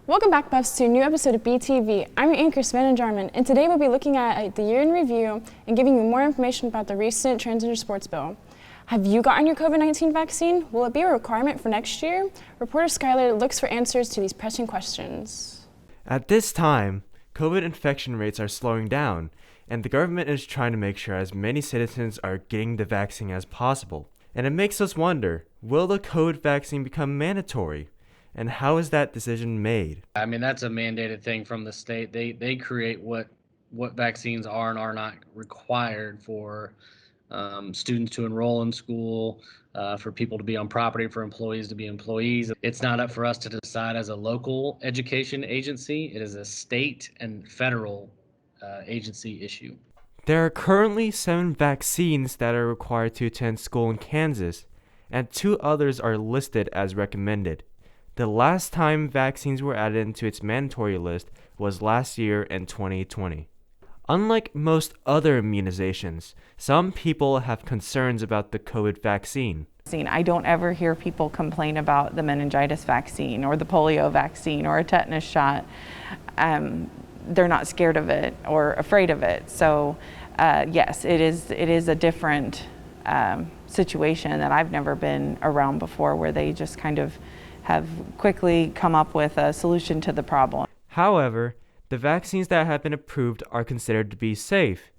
Welcome back, Buffs, to a new episode of BTV. I'm your anchor, Sienna Cope, and today we'll be looking at the year in review and giving you more information about the recent transgender sports bill. Have you gotten your COVID-19 vaccine? Will it be a requirement for next year? Reporter Skylar looks for answers to these pressing questions. At this time, COVID infection rates are slowing down, and the government is trying to make sure as many citizens are getting the vaccine as possible. And it makes us wonder, will the COVID vaccine become mandatory? And how is that decision made? I mean, that's a mandated thing from the state. They create what vaccines are and are not required for students to enroll in school, for people to be on property, for employees to be employees. It's not up for us to decide as a local education agency. It is a state and federal agency issue. There are currently 7 vaccines that are required to attend school in Kansas, and 2 others are listed as recommended. The last time vaccines were added into its mandatory list was last year in 2020. Unlike most other immunizations, some people have concerns about the COVID vaccine. I don't ever hear people complain about the meningitis vaccine or the polio vaccine or a tetanus shot. They're not scared of it or afraid of it. So yes, it is a different situation that I've never been around before, where they just kind of have quickly come up with a solution to the problem. However, the vaccines that have been approved are considered to be safe.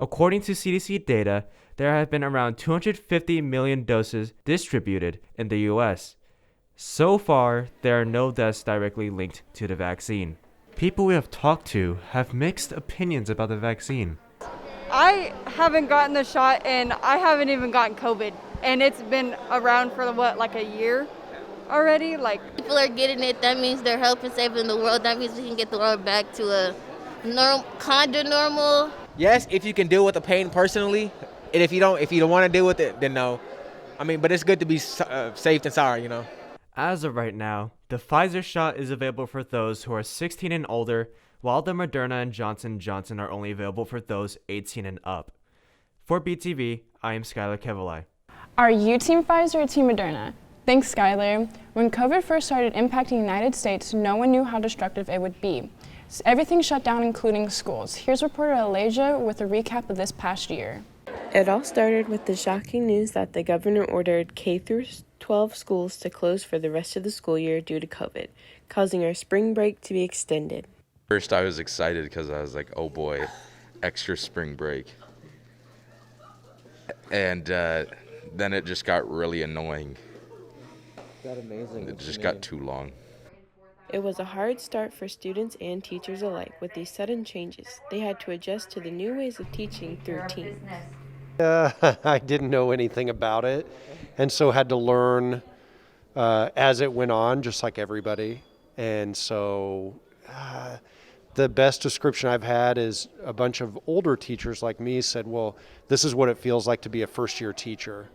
According to CDC data, there have been around 250 million doses distributed in the US. So far, there are no deaths directly linked to the vaccine. People we have talked to have mixed opinions about the vaccine. I haven't gotten the shot, and I haven't even gotten COVID, and it's been around for like a year already. People are getting it, that means they're helping saving the world. That means we can get the world back to a kind of normal. Yes, if you can deal with the pain personally, and if you don't want to deal with it, then no. But it's good to be safe and sorry, As of right now, the Pfizer shot is available for those who are 16 and older, while the Moderna and Johnson & Johnson are only available for those 18 and up. For BTV, I am Skylar Kevalai. Are you Team Pfizer or Team Moderna? Thanks, Skylar. When COVID first started impacting the United States, no one knew how destructive it would be. So everything shut down, including schools. Here's reporter Elijah with a recap of this past year. It all started with the shocking news that the governor ordered K-12 schools to close for the rest of the school year due to COVID, causing our spring break to be extended. First, I was excited because I was like, oh boy, extra spring break. And then it just got really annoying. It just got too long. It was a hard start for students and teachers alike. With these sudden changes, they had to adjust to the new ways of teaching through Teams. I didn't know anything about it, and so had to learn as it went on, just like everybody. And so the best description I've had is a bunch of older teachers like me said, well, this is what it feels like to be a first-year teacher.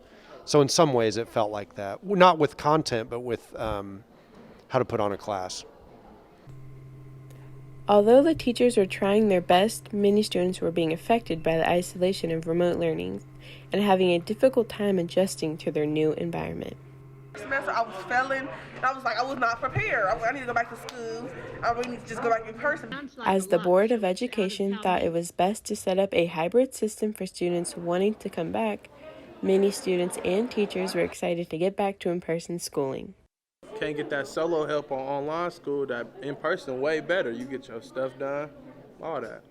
So in some ways it felt like that, not with content, but with how to put on a class. Although the teachers were trying their best, many students were being affected by the isolation of remote learning and having a difficult time adjusting to their new environment. Semester I was failing, and I was like, I was not prepared. I need to go back to school. I really need to just go back in person. As the Board of Education thought it was best to set up a hybrid system for students wanting to come back, many students and teachers were excited to get back to in-person schooling. Can't get that solo help on online school, that in-person way better. You get your stuff done, all that.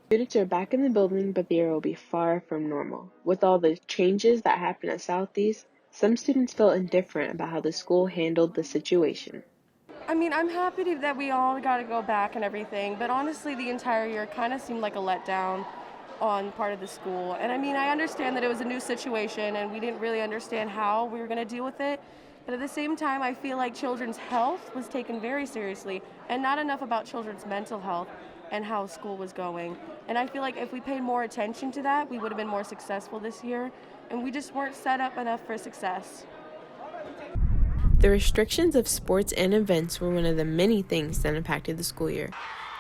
Students are back in the building, but the year will be far from normal. With all the changes that happened at Southeast, some students felt indifferent about how the school handled the situation. I mean, I'm happy that we all got to go back and everything, but honestly, the entire year kind of seemed like a letdown on part of the school. And I mean, I understand that it was a new situation and we didn't really understand how we were going to deal with it. But at the same time, I feel like children's health was taken very seriously and not enough about children's mental health and how school was going. And I feel like if we paid more attention to that, we would have been more successful this year. And we just weren't set up enough for success. The restrictions of sports and events were one of the many things that impacted the school year.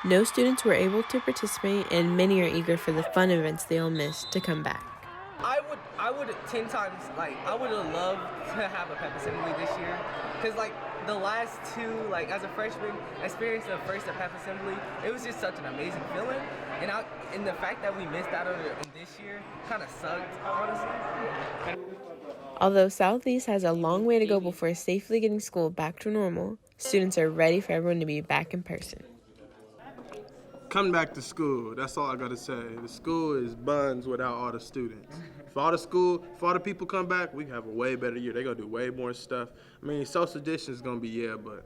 No students were able to participate, and many are eager for the fun events they all missed to come back. I would 10 times, I would have loved to have a pep assembly this year, because, the last two, like as a freshman, experience the first at Pep Assembly, it was just such an amazing feeling. And the fact that we missed out on it this year kind of sucked, honestly. Although Southeast has a long way to go before safely getting school back to normal, students are ready for everyone to be back in person. Come back to school. That's all I gotta say. The school is buns without all the students. If all the people come back, we have a way better year. They're gonna do way more stuff. I mean, social distance is gonna be, but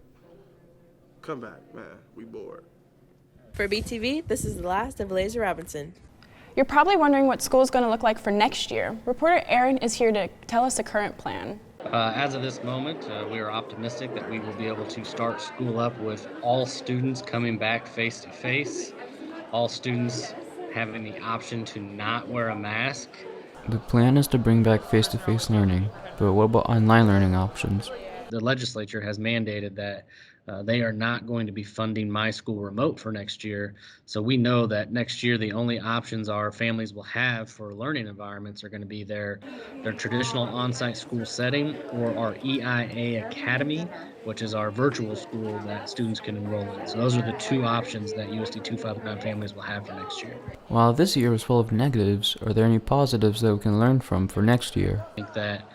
come back, man. We bored. For BTV, this is the last of Laser Robinson. You're probably wondering what school is going to look like for next year. Reporter Aaron is here to tell us the current plan. As of this moment, we are optimistic that we will be able to start school up with all students coming back face-to-face, all students having the option to not wear a mask. The plan is to bring back face-to-face learning, but what about online learning options? The legislature has mandated that they are not going to be funding My School Remote for next year. So we know that next year the only options our families will have for learning environments are going to be their traditional on-site school setting or our EIA Academy, which is our virtual school that students can enroll in. So those are the two options that USD 259 families will have for next year. While this year was full of negatives, are there any positives that we can learn from for next year? I think that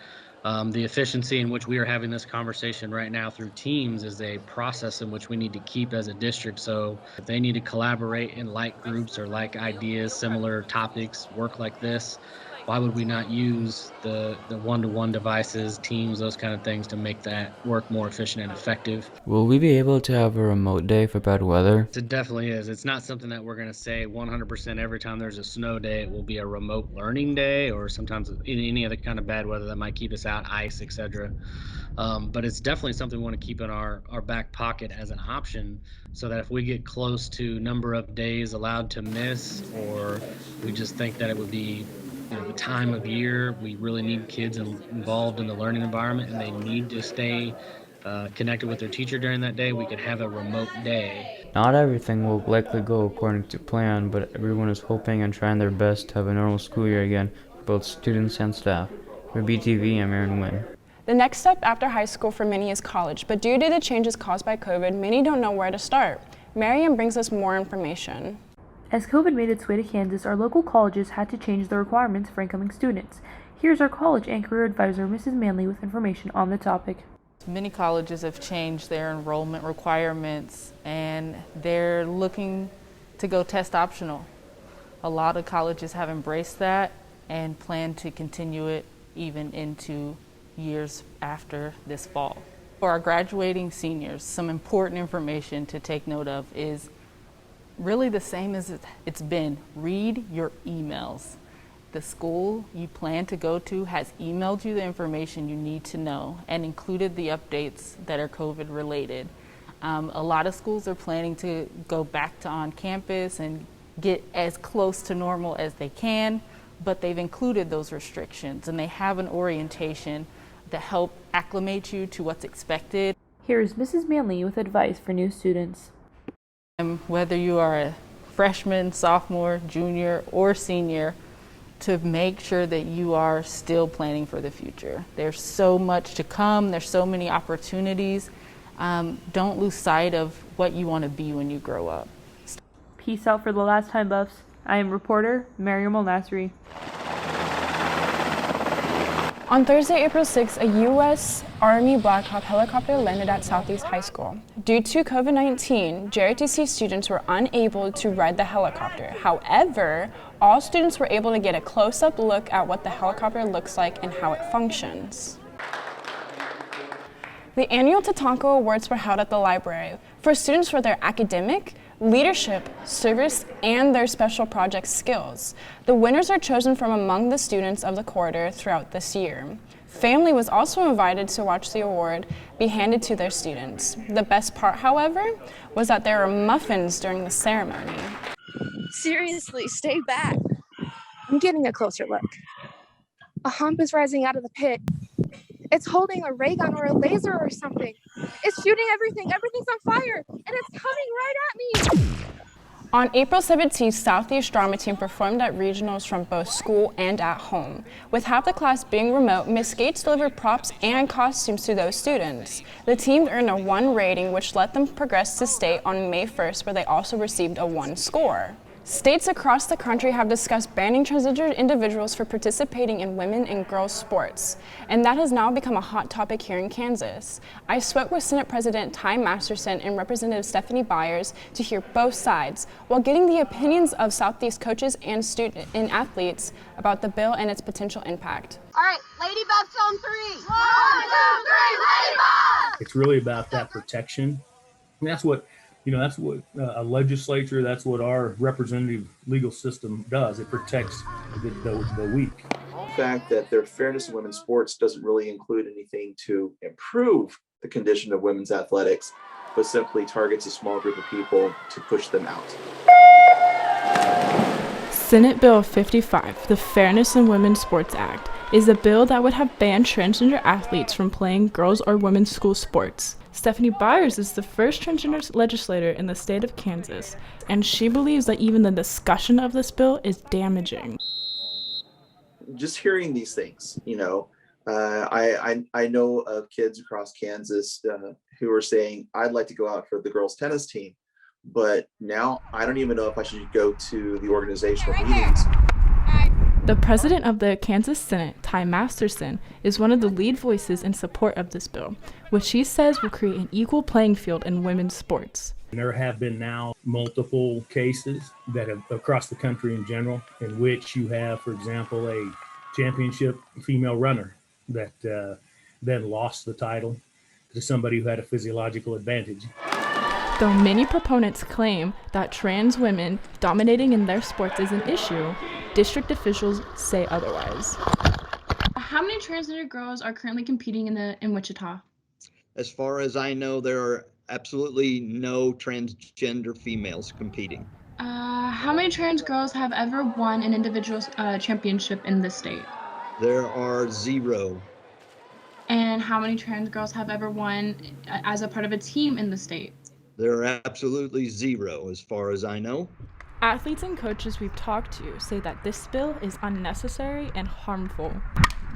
the efficiency in which we are having this conversation right now through Teams is a process in which we need to keep as a district. So if they need to collaborate in like groups or like ideas, similar topics, work like this, why would we not use the one-to-one devices, Teams, those kind of things to make that work more efficient and effective? Will we be able to have a remote day for bad weather? It definitely is. It's not something that we're going to say 100% every time there's a snow day it will be a remote learning day, or sometimes any other kind of bad weather that might keep us out, ice, etc. But it's definitely something we want to keep in our back pocket as an option, so that if we get close to number of days allowed to miss, or we just think that it would be the time of year, we really need kids involved in the learning environment and they need to stay connected with their teacher during that day, we could have a remote day. Not everything will likely go according to plan, but everyone is hoping and trying their best to have a normal school year again for both students and staff. For BTV, I'm Aaron Wynn. The next step after high school for many is college, but due to the changes caused by COVID, many don't know where to start. Miriam brings us more information. As COVID made its way to Kansas, our local colleges had to change the requirements for incoming students. Here's our college and career advisor, Mrs. Manley, with information on the topic. Many colleges have changed their enrollment requirements and they're looking to go test optional. A lot of colleges have embraced that and plan to continue it even into years after this fall. For our graduating seniors, some important information to take note of is really the same as it's been. Read your emails. The school you plan to go to has emailed you the information you need to know and included the updates that are COVID related. A lot of schools are planning to go back to on campus and get as close to normal as they can, but they've included those restrictions and they have an orientation to help acclimate you to what's expected. Here is Mrs. Manley with advice for new students. Whether you are a freshman, sophomore, junior, or senior, to make sure that you are still planning for the future. There's so much to come, there's so many opportunities. Don't lose sight of what you want to be when you grow up. Peace out for the last time, Buffs. I am reporter Mariam Al-Nasri. On Thursday, April 6, a U.S. Army Black Hawk helicopter landed at Southeast High School. Due to COVID-19, JRTC students were unable to ride the helicopter. However, all students were able to get a close-up look at what the helicopter looks like and how it functions. The annual Tatanka Awards were held at the library for students for their academic, leadership, service, and their special project skills. The winners are chosen from among the students of the quarter throughout this year. Family was also invited to watch the award be handed to their students. The best part, however, was that there were muffins during the ceremony. Seriously, stay back. I'm getting a closer look. A hump is rising out of the pit. It's holding a ray gun or a laser or something. It's shooting everything. Everything's on fire, and it's coming right at me. On April 17th, Southeast drama team performed at regionals from both school and at home. With half the class being remote, Ms. Gates delivered props and costumes to those students. The team earned a 1 rating, which let them progress to state on May 1st, where they also received a 1 score. States across the country have discussed banning transgender individuals for participating in women and girls sports, and that has now become a hot topic here in Kansas. I spoke with Senate President Ty Masterson and Representative Stephanie Byers to hear both sides, while getting the opinions of Southeast coaches and athletes about the bill and its potential impact. All right, Lady Buffs on 3. 1, 2, 3, Lady Buffs! It's really about that protection. And that's what a legislature, that's what our representative legal system does. It protects the weak. The fact that their fairness in women's sports doesn't really include anything to improve the condition of women's athletics, but simply targets a small group of people to push them out. Senate Bill 55, the Fairness in Women's Sports Act, is a bill that would have banned transgender athletes from playing girls' or women's school sports. Stephanie Byers is the first transgender legislator in the state of Kansas, and she believes that even the discussion of this bill is damaging. Just hearing these things, I know of kids across Kansas who are saying, I'd like to go out for the girls' tennis team, but now I don't even know if I should go to the organizational meetings. The president of the Kansas Senate, Ty Masterson, is one of the lead voices in support of this bill, which he says will create an equal playing field in women's sports. There have been now multiple cases that have across the country in general, in which you have, for example, a championship female runner that then lost the title to somebody who had a physiological advantage. Though many proponents claim that trans women dominating in their sports is an issue, district officials say otherwise. How many transgender girls are currently competing in Wichita? As far as I know, there are absolutely no transgender females competing. How many trans girls have ever won an individual championship in this state? There are 0. And how many trans girls have ever won as a part of a team in the state? There are absolutely 0, as far as I know. Athletes and coaches we've talked to say that this bill is unnecessary and harmful.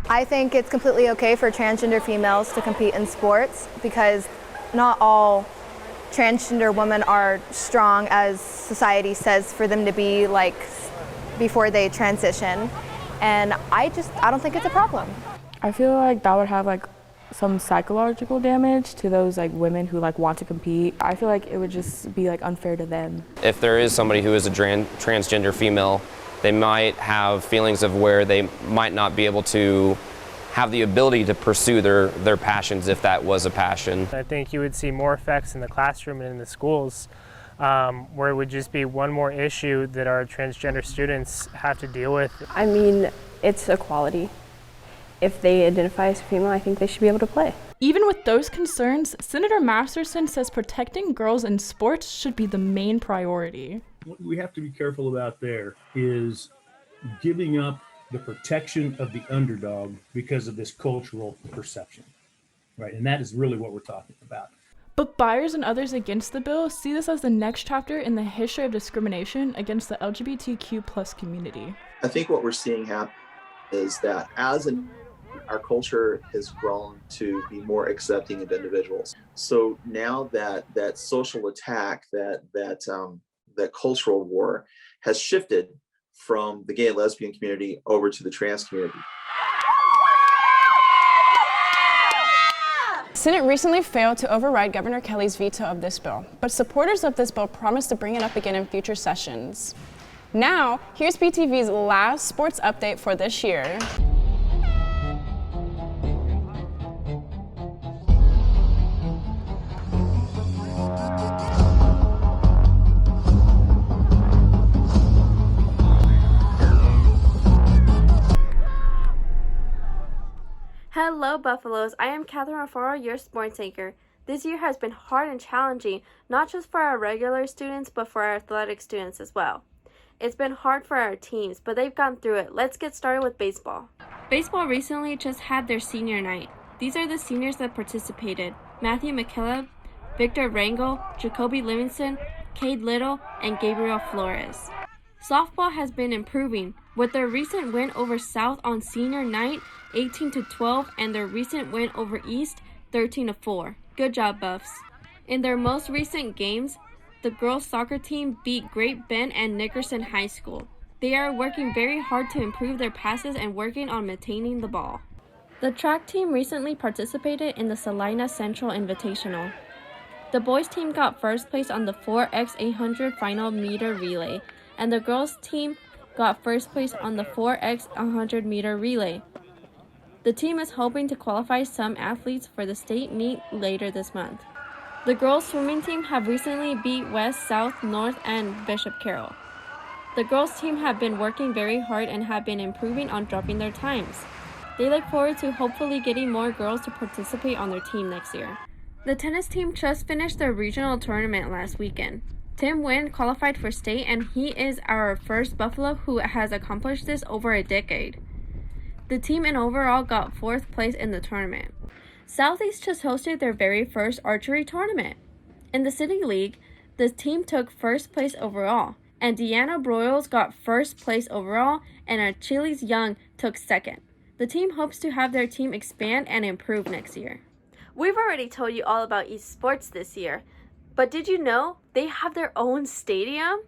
I think it's completely okay for transgender females to compete in sports because not all transgender women are strong as society says for them to be like before they transition. And I don't think it's a problem. I feel like that would have some psychological damage to those women who want to compete. I feel like it would just be unfair to them. If there is somebody who is a transgender female, they might have feelings of where they might not be able to have the ability to pursue their passions if that was a passion. I think you would see more effects in the classroom and in the schools where it would just be one more issue that our transgender students have to deal with. I mean, it's equality. If they identify as female, I think they should be able to play. Even with those concerns, Senator Masterson says protecting girls in sports should be the main priority. What we have to be careful about there is giving up the protection of the underdog because of this cultural perception, right? And that is really what we're talking about. But Byers and others against the bill see this as the next chapter in the history of discrimination against the LGBTQ+ community. I think what we're seeing happen is that our culture has grown to be more accepting of individuals. So now that social attack, that cultural war has shifted from the gay and lesbian community over to the trans community. Senate recently failed to override Governor Kelly's veto of this bill, but supporters of this bill promised to bring it up again in future sessions. Now, here's BTV's last sports update for this year. Hello Buffaloes, I am Catherine Rafaro, your sports anchor. This year has been hard and challenging, not just for our regular students, but for our athletic students as well. It's been hard for our teams, but they've gone through it. Let's get started with baseball. Baseball recently just had their senior night. These are the seniors that participated: Matthew McKillop, Victor Rangel, Jacoby Livingston, Cade Little, and Gabriel Flores. Softball has been improving, with their recent win over South on senior night 18-12 and their recent win over East 13-4. Good job, Buffs. In their most recent games, the girls soccer team beat Great Bend and Nickerson High School. They are working very hard to improve their passes and working on maintaining the ball. The track team recently participated in the Salina Central Invitational. The boys team got first place on the 4x800 final meter relay, and the girls team got first place on the 4x100 meter relay. The team is hoping to qualify some athletes for the state meet later this month. The girls swimming team have recently beat West, South, North, and Bishop Carroll. The girls team have been working very hard and have been improving on dropping their times. They look forward to hopefully getting more girls to participate on their team next year. The tennis team just finished their regional tournament last weekend. Tim Wynn qualified for state, and he is our first Buffalo who has accomplished this over a decade. The team in overall got 4th place in the tournament. Southeast just hosted their very first archery tournament. In the City League, the team took 1st place overall, and Deanna Broyles got 1st place overall, and Achilles Young took 2nd. The team hopes to have their team expand and improve next year. We've already told you all about esports this year, but did you know they have their own stadium?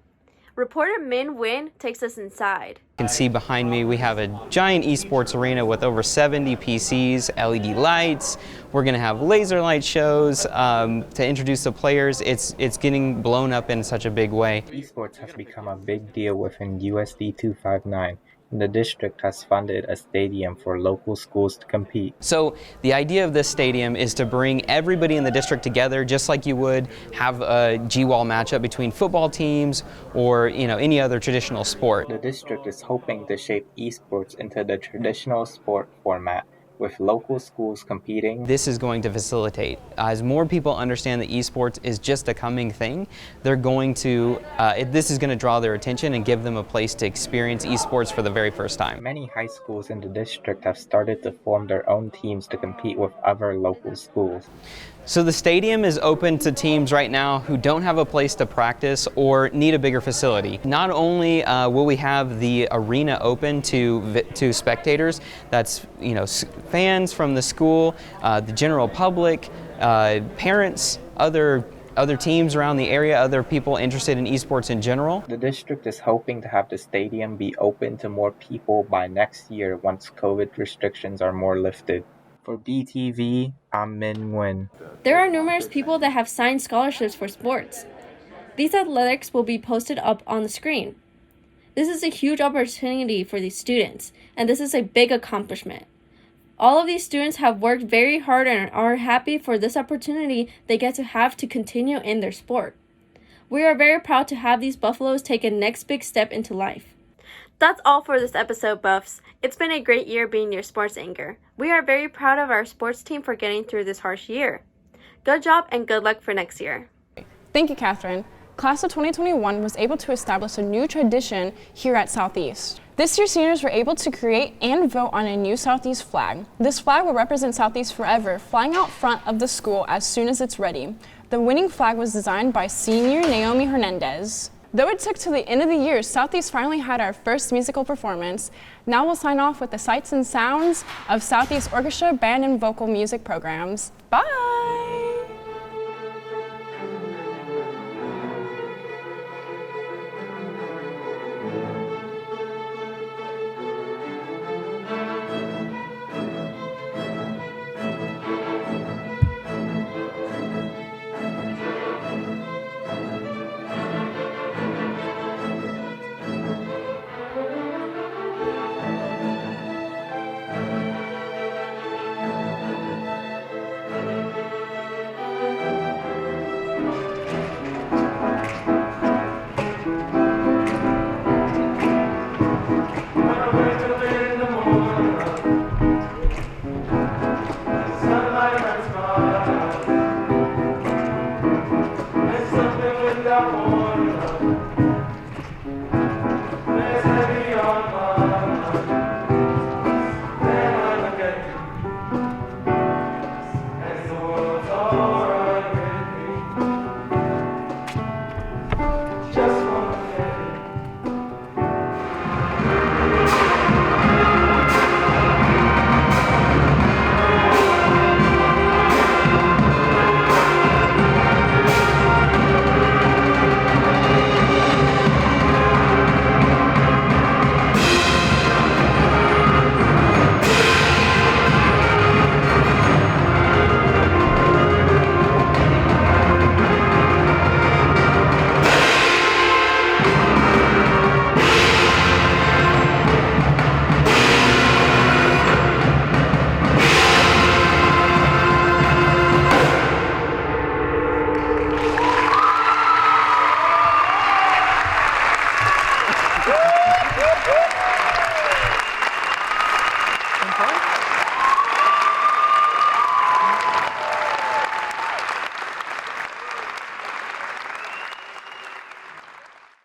Reporter Min Win takes us inside. You can see behind me we have a giant esports arena with over 70 PCs, LED lights. We're going to have laser light shows to introduce the players. It's getting blown up in such a big way. Esports has become a big deal within USD 259. The district has funded a stadium for local schools to compete. So the idea of this stadium is to bring everybody in the district together, just like you would have a GWAL matchup between football teams or any other traditional sport. The district is hoping to shape esports into the traditional sport format, with local schools competing. This is going to facilitate. As more people understand that esports is just a coming thing, they're going to, this is going to draw their attention and give them a place to experience esports for the very first time. Many high schools in the district have started to form their own teams to compete with other local schools. So the stadium is open to teams right now who don't have a place to practice or need a bigger facility. Not only will we have the arena open to spectators, that's fans from the school, the general public, parents, other teams around the area, other people interested in esports in general. The district is hoping to have the stadium be open to more people by next year once COVID restrictions are more lifted. For BTV, I'm Min Nguyen. There are numerous people that have signed scholarships for sports. These athletics will be posted up on the screen. This is a huge opportunity for these students, and this is a big accomplishment. All of these students have worked very hard and are happy for this opportunity they get to have to continue in their sport. We are very proud to have these Buffaloes take a next big step into life. That's all for this episode, Buffs. It's been a great year being your sports anchor. We are very proud of our sports team for getting through this harsh year. Good job and good luck for next year. Thank you, Catherine. Class of 2021 was able to establish a new tradition here at Southeast. This year, seniors were able to create and vote on a new Southeast flag. This flag will represent Southeast forever, flying out front of the school as soon as it's ready. The winning flag was designed by senior Naomi Hernandez. Though it took to the end of the year, Southeast finally had our first musical performance. Now we'll sign off with the sights and sounds of Southeast Orchestra, Band, and Vocal Music programs. Bye!